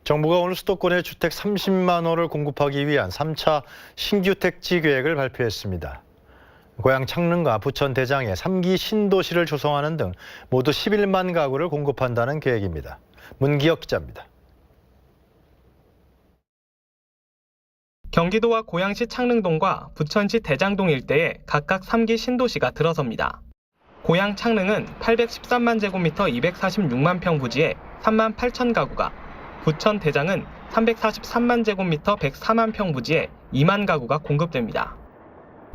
정부가 오늘 수도권에 주택 30만 호를 공급하기 위한 3차 신규 택지 계획을 발표했습니다. 고향 창릉과 부천 대장에 3기 신도시를 조성하는 등 모두 11만 가구를 공급한다는 계획입니다. 문기혁 기자입니다. 경기도와 고양시 창릉동과 부천시 대장동 일대에 각각 3기 신도시가 들어섭니다. 고양 창릉은 813만 제곱미터 246만 평 부지에 3만 8천 가구가, 부천 대장은 343만 제곱미터 104만 평 부지에 2만 가구가 공급됩니다.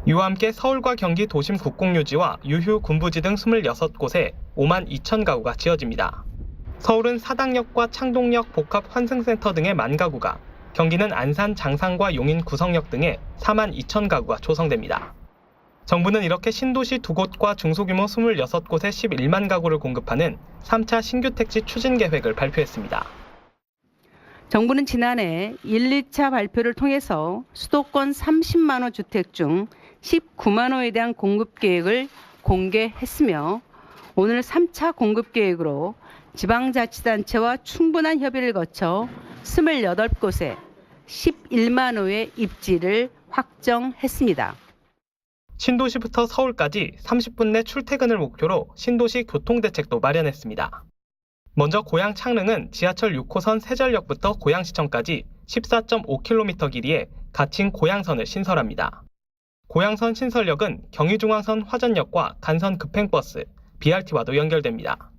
이와 함께 서울과 경기 도심 국공유지와 유휴 군부지 등 26곳에 5만 2천 가구가 지어집니다. 서울은 사당역과 창동역 복합 환승센터 등의 1만 가구가, 경기는 안산 장상과 용인 구성역 등에 4만 2천 가구가 조성됩니다. 정부는 이렇게 신도시 2곳과 중소규모 26곳에 11만 가구를 공급하는 3차 신규 택지 추진 계획을 발표했습니다. 정부는 지난해 1, 2차 발표를 통해서 수도권 30만 호 주택 중 19만 호에 대한 공급 계획을 공개했으며 오늘 3차 공급 계획으로 지방자치단체와 충분한 협의를 거쳐 28곳에 11만 호의 입지를 확정했습니다. 신도시부터 서울까지 30분 내 출퇴근을 목표로 신도시 교통대책도 마련했습니다. 먼저 고양 창릉은 지하철 6호선 세전역부터 고양시청까지 14.5km 길이의 가칭 고양선을 신설합니다. 고양선 신설역은 경의중앙선 화전역과 간선 급행버스, BRT와도 연결됩니다.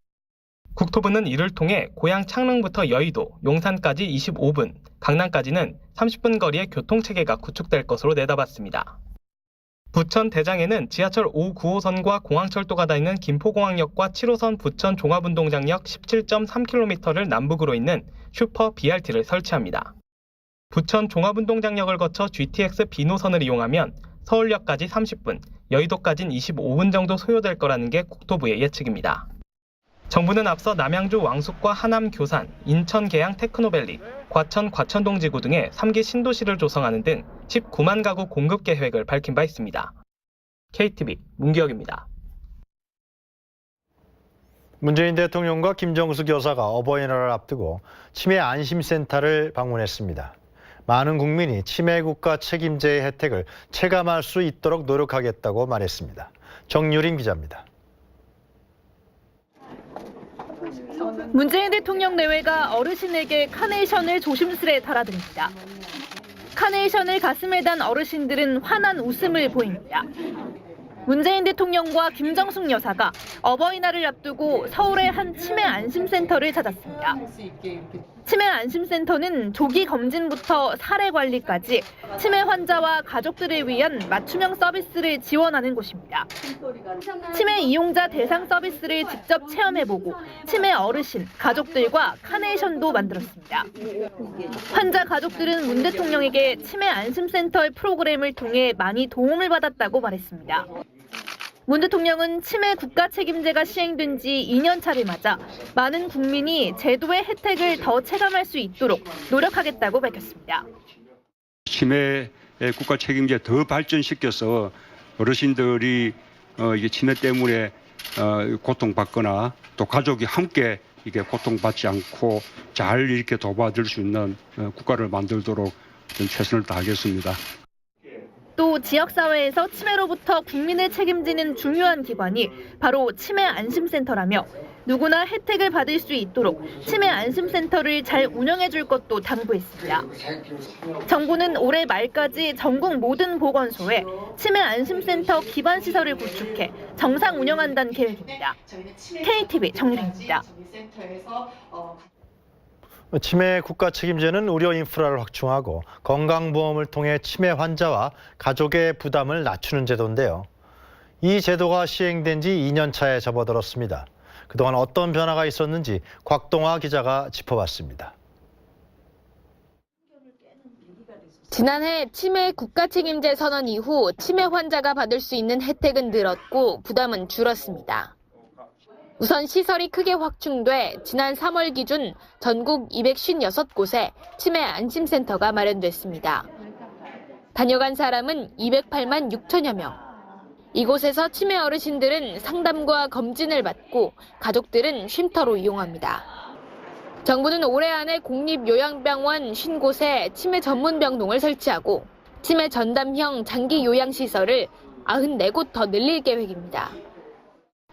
국토부는 이를 통해 고양 창릉부터 여의도, 용산까지 25분, 강남까지는 30분 거리의 교통체계가 구축될 것으로 내다봤습니다. 부천 대장에는 지하철 5, 9호선과 공항철도가 닿는 김포공항역과 7호선 부천 종합운동장역 17.3km를 남북으로 잇는 슈퍼 BRT를 설치합니다. 부천 종합운동장역을 거쳐 GTX B노선을 이용하면 서울역까지 30분, 여의도까지는 25분 정도 소요될 거라는 게 국토부의 예측입니다. 정부는 앞서 남양주 왕숙과 하남 교산, 인천 계양 테크노밸리, 과천 과천동지구 등의 3기 신도시를 조성하는 등 19만 가구 공급 계획을 밝힌 바 있습니다. KTV 문기혁입니다. 문재인 대통령과 김정숙 여사가 어버이날을 앞두고 치매 안심센터를 방문했습니다. 많은 국민이 치매 국가 책임제의 혜택을 체감할 수 있도록 노력하겠다고 말했습니다. 정유림 기자입니다. 문재인 대통령 내외가 어르신에게 카네이션을 조심스레 달아드립니다. 카네이션을 가슴에 단 어르신들은 환한 웃음을 보입니다. 문재인 대통령과 김정숙 여사가 어버이날을 앞두고 서울의 한 치매 안심센터를 찾았습니다. 치매 안심센터는 조기 검진부터 사례 관리까지 치매 환자와 가족들을 위한 맞춤형 서비스를 지원하는 곳입니다. 치매 이용자 대상 서비스를 직접 체험해보고 치매 어르신, 가족들과 카네이션도 만들었습니다. 환자 가족들은 문 대통령에게 치매 안심센터의 프로그램을 통해 많이 도움을 받았다고 말했습니다. 문 대통령은 치매 국가 책임제가 시행된 지 2년 차를 맞아 많은 국민이 제도의 혜택을 더 체감할 수 있도록 노력하겠다고 밝혔습니다. 치매 국가 책임제 더 발전시켜서 어르신들이 이게 치매 때문에 고통받거나 또 가족이 함께 이게 고통받지 않고 잘 이렇게 도와줄 수 있는 국가를 만들도록 최선을 다하겠습니다. 또 지역사회에서 치매로부터 국민을 책임지는 중요한 기관이 바로 치매 안심센터라며 누구나 혜택을 받을 수 있도록 치매 안심센터를 잘 운영해 줄 것도 당부했습니다. 정부는 올해 말까지 전국 모든 보건소에 치매 안심센터 기반 시설을 구축해 정상 운영한다는 계획입니다. KTV 정유림입니다. 치매 국가 책임제는 의료 인프라를 확충하고 건강보험을 통해 치매 환자와 가족의 부담을 낮추는 제도인데요. 이 제도가 시행된 지 2년 차에 접어들었습니다. 그동안 어떤 변화가 있었는지 곽동화 기자가 짚어봤습니다. 지난해 치매 국가 책임제 선언 이후 치매 환자가 받을 수 있는 혜택은 늘었고 부담은 줄었습니다. 우선 시설이 크게 확충돼 지난 3월 기준 전국 256곳에 치매 안심센터가 마련됐습니다. 다녀간 사람은 208만 6천여 명. 이곳에서 치매 어르신들은 상담과 검진을 받고 가족들은 쉼터로 이용합니다. 정부는 올해 안에 공립요양병원 50곳에 치매 전문 병동을 설치하고 치매 전담형 장기 요양시설을 94곳 더 늘릴 계획입니다.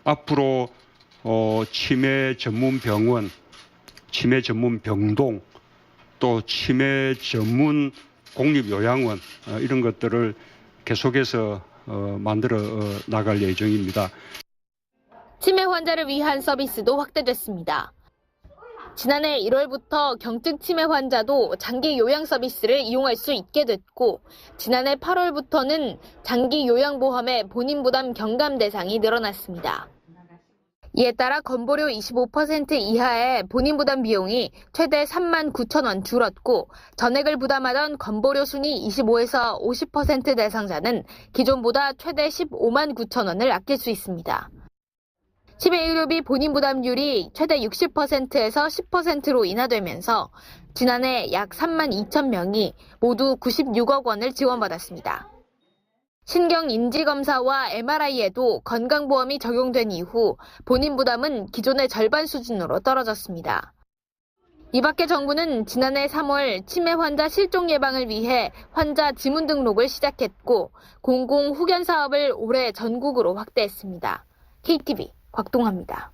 앞으로 치매 전문 병원, 치매 전문 병동, 또 치매 전문 공립요양원 이런 것들을 계속해서 만들어 나갈 예정입니다. 치매 환자를 위한 서비스도 확대됐습니다. 지난해 1월부터 경증 치매 환자도 장기 요양 서비스를 이용할 수 있게 됐고 지난해 8월부터는 장기 요양보험의 본인 부담 경감 대상이 늘어났습니다. 이에 따라 건보료 25% 이하의 본인 부담 비용이 최대 3만 9천 원 줄었고 전액을 부담하던 건보료 순위 25에서 50% 대상자는 기존보다 최대 15만 9천 원을 아낄 수 있습니다. 치매 의료비 본인 부담률이 최대 60%에서 10%로 인하되면서 지난해 약 3만 2천 명이 모두 96억 원을 지원받았습니다. 신경인지검사와 MRI에도 건강보험이 적용된 이후 본인 부담은 기존의 절반 수준으로 떨어졌습니다. 이 밖에 정부는 지난해 3월 치매 환자 실종 예방을 위해 환자 지문 등록을 시작했고 공공 후견 사업을 올해 전국으로 확대했습니다. KTV 곽동아입니다.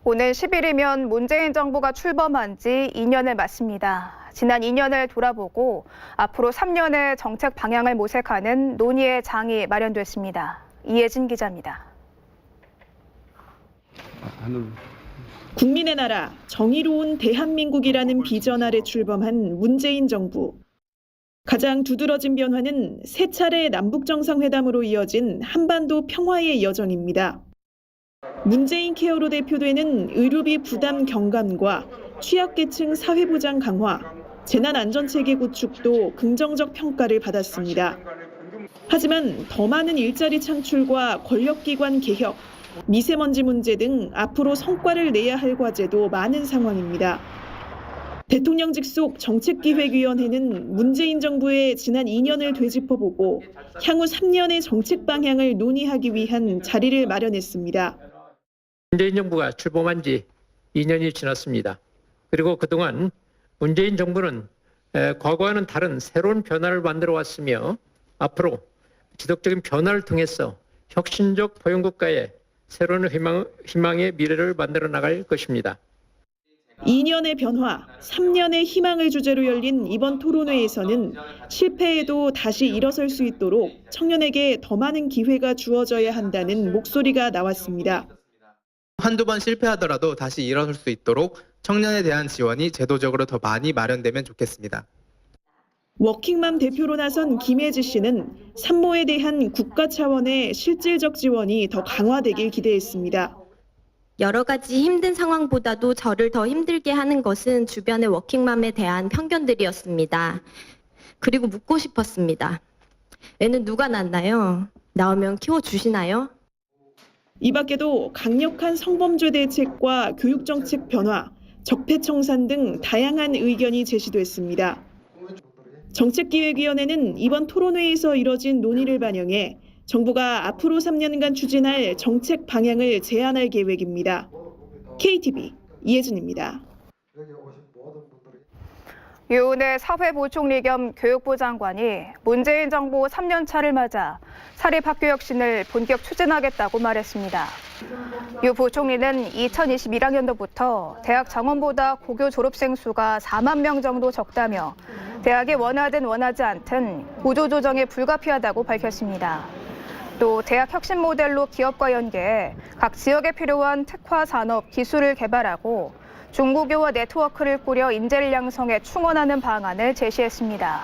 오늘 10일이면 문재인 정부가 출범한 지 2년을 맞습니다. 지난 2년을 돌아보고 앞으로 3년의 정책 방향을 모색하는 논의의 장이 마련됐습니다. 이혜진 기자입니다. 국민의 나라, 정의로운 대한민국이라는 비전 아래 출범한 문재인 정부. 가장 두드러진 변화는 세 차례 남북정상회담으로 이어진 한반도 평화의 여정입니다. 문재인 케어로 대표되는 의료비 부담 경감과 취약계층 사회보장 강화, 재난안전체계 구축도 긍정적 평가를 받았습니다. 하지만 더 많은 일자리 창출과 권력기관 개혁, 미세먼지 문제 등 앞으로 성과를 내야 할 과제도 많은 상황입니다. 대통령직 속 정책기획위원회는 문재인 정부의 지난 2년을 되짚어보고 향후 3년의 정책 방향을 논의하기 위한 자리를 마련했습니다. 문재인 정부가 출범한 지 2년이 지났습니다. 그리고 그동안 문재인 정부는 과거와는 다른 새로운 변화를 만들어 왔으며 앞으로 지속적인 변화를 통해서 혁신적 포용국가의 새로운 희망의 미래를 만들어 나갈 것입니다. 2년의 변화, 3년의 희망을 주제로 열린 이번 토론회에서는 실패에도 다시 일어설 수 있도록 청년에게 더 많은 기회가 주어져야 한다는 목소리가 나왔습니다. 한두 번 실패하더라도 다시 일어설 수 있도록 청년에 대한 지원이 제도적으로 더 많이 마련되면 좋겠습니다. 워킹맘 대표로 나선 김혜지 씨는 산모에 대한 국가 차원의 실질적 지원이 더 강화되길 기대했습니다. 여러 가지 힘든 상황보다도 저를 더 힘들게 하는 것은 주변의 워킹맘에 대한 편견들이었습니다. 그리고 묻고 싶었습니다. 애는 누가 낳나요? 나오면 키워주시나요? 이 밖에도 강력한 성범죄 대책과 교육정책 변화, 적폐청산 등 다양한 의견이 제시됐습니다. 정책기획위원회는 이번 토론회에서 이뤄진 논의를 반영해 정부가 앞으로 3년간 추진할 정책 방향을 제안할 계획입니다. KTV 이혜진입니다. 유은혜 사회부총리 겸 교육부 장관이 문재인 정부 3년 차를 맞아 사립학교 혁신을 본격 추진하겠다고 말했습니다. 유 부총리는 2021학년도부터 대학 정원보다 고교 졸업생 수가 4만 명 정도 적다며 대학이 원하든 원하지 않든 구조조정이 불가피하다고 밝혔습니다. 또 대학 혁신 모델로 기업과 연계해 각 지역에 필요한 특화 산업 기술을 개발하고 중고교와 네트워크를 꾸려 인재를 양성해 충원하는 방안을 제시했습니다.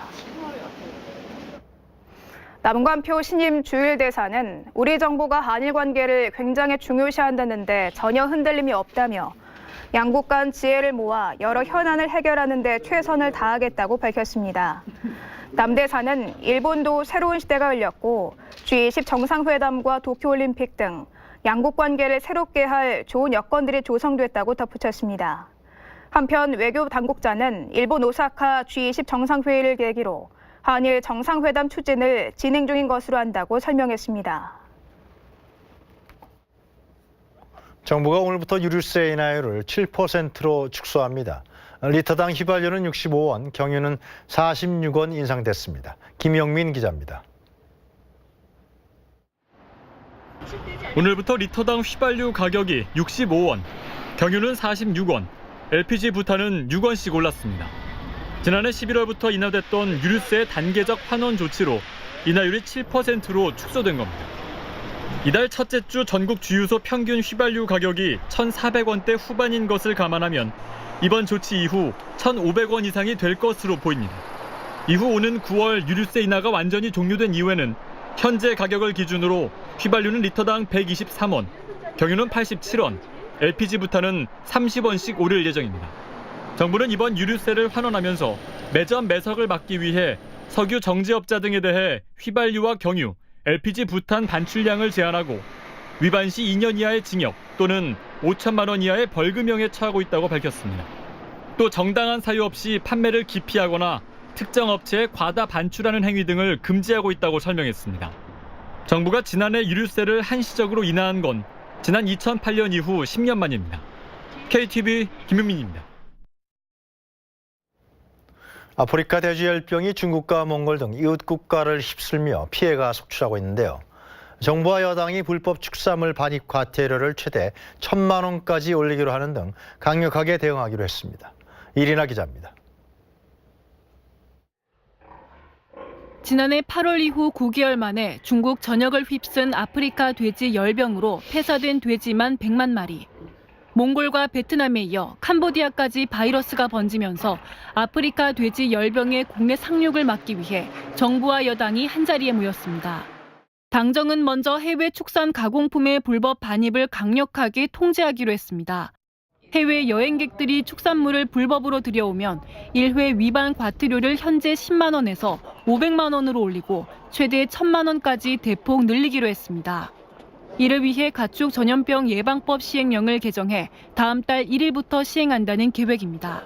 남관표 신임 주일대사는 우리 정부가 한일 관계를 굉장히 중요시한다는데 전혀 흔들림이 없다며 양국 간 지혜를 모아 여러 현안을 해결하는 데 최선을 다하겠다고 밝혔습니다. 남 대사는 일본도 새로운 시대가 열렸고 G20 정상회담과 도쿄올림픽 등 양국 관계를 새롭게 할 좋은 여건들이 조성됐다고 덧붙였습니다. 한편 외교 당국자는 일본 오사카 G20 정상회의를 계기로 한일 정상회담 추진을 진행 중인 것으로 안다고 설명했습니다. 정부가 오늘부터 유류세 인하율을 7%로 축소합니다. 리터당 휘발유는 65원, 경유는 46원 인상됐습니다. 김영민 기자입니다. 오늘부터 리터당 휘발유 가격이 65원, 경유는 46원, LPG 부탄은 6원씩 올랐습니다. 지난해 11월부터 인하됐던 유류세 단계적 환원 조치로 인하율이 7%로 축소된 겁니다. 이달 첫째 주 전국 주유소 평균 휘발유 가격이 1,400원대 후반인 것을 감안하면 이번 조치 이후 1,500원 이상이 될 것으로 보입니다. 이후 오는 9월 유류세 인하가 완전히 종료된 이후에는 현재 가격을 기준으로 휘발유는 리터당 123원, 경유는 87원, LPG 부탄은 30원씩 오를 예정입니다. 정부는 이번 유류세를 환원하면서 매점 매석을 막기 위해 석유 정제업자 등에 대해 휘발유와 경유, LPG 부탄 반출량을 제한하고 위반 시 2년 이하의 징역 또는 5천만 원 이하의 벌금형에 처하고 있다고 밝혔습니다. 또 정당한 사유 없이 판매를 기피하거나 특정 업체에 과다 반출하는 행위 등을 금지하고 있다고 설명했습니다. 정부가 지난해 유류세를 한시적으로 인하한 건 지난 2008년 이후 10년 만입니다. KTV 김용민입니다. 아프리카 돼지열병이 중국과 몽골 등 이웃 국가를 휩쓸며 피해가 속출하고 있는데요. 정부와 여당이 불법 축산물 반입 과태료를 최대 1,000만 원까지 올리기로 하는 등 강력하게 대응하기로 했습니다. 이리나 기자입니다. 지난해 8월 이후 9개월 만에 중국 전역을 휩쓴 아프리카 돼지 열병으로 폐사된 돼지만 100만 마리. 몽골과 베트남에 이어 캄보디아까지 바이러스가 번지면서 아프리카 돼지 열병의 국내 상륙을 막기 위해 정부와 여당이 한자리에 모였습니다. 당정은 먼저 해외 축산 가공품의 불법 반입을 강력하게 통제하기로 했습니다. 해외 여행객들이 축산물을 불법으로 들여오면 1회 위반 과태료를 현재 10만 원에서 500만 원으로 올리고 최대 1,000만 원까지 대폭 늘리기로 했습니다. 이를 위해 가축 전염병 예방법 시행령을 개정해 다음 달 1일부터 시행한다는 계획입니다.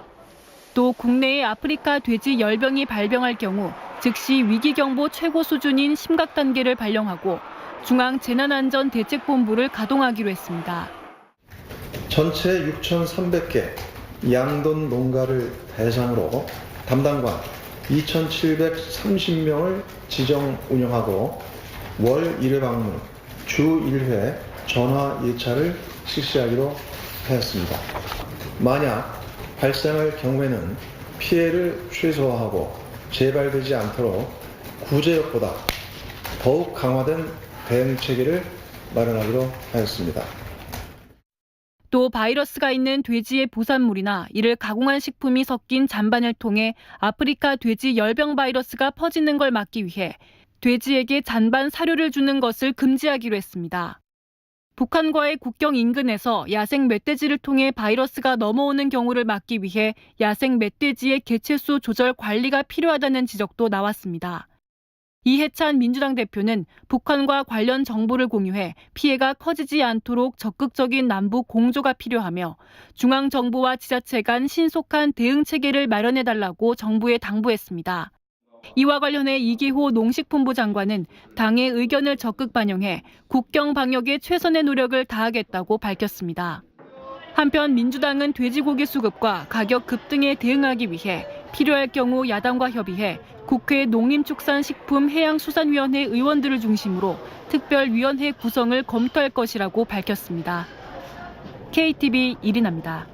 또 국내에 아프리카 돼지 열병이 발병할 경우 즉시 위기경보 최고 수준인 심각 단계를 발령하고 중앙재난안전대책본부를 가동하기로 했습니다. 전체 6,300개 양돈 농가를 대상으로 담당관 2,730명을 지정 운영하고 월 1회 방문, 주 1회 전화 예차를 실시하기로 하였습니다. 만약 발생할 경우에는 피해를 최소화하고 재발되지 않도록 구제역보다 더욱 강화된 대응 체계를 마련하기로 하였습니다. 또 바이러스가 있는 돼지의 부산물이나 이를 가공한 식품이 섞인 잔반을 통해 아프리카 돼지 열병 바이러스가 퍼지는 걸 막기 위해 돼지에게 잔반 사료를 주는 것을 금지하기로 했습니다. 북한과의 국경 인근에서 야생 멧돼지를 통해 바이러스가 넘어오는 경우를 막기 위해 야생 멧돼지의 개체수 조절 관리가 필요하다는 지적도 나왔습니다. 이해찬 민주당 대표는 북한과 관련 정보를 공유해 피해가 커지지 않도록 적극적인 남북 공조가 필요하며 중앙정부와 지자체 간 신속한 대응 체계를 마련해달라고 정부에 당부했습니다. 이와 관련해 이기호 농식품부 장관은 당의 의견을 적극 반영해 국경 방역에 최선의 노력을 다하겠다고 밝혔습니다. 한편 민주당은 돼지고기 수급과 가격 급등에 대응하기 위해 필요할 경우 야당과 협의해 국회 농림축산식품해양수산위원회 의원들을 중심으로 특별위원회 구성을 검토할 것이라고 밝혔습니다. KTV 이리나입니다.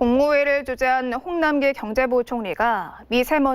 국무회의를 주재한 홍남기 경제부총리가 미세먼지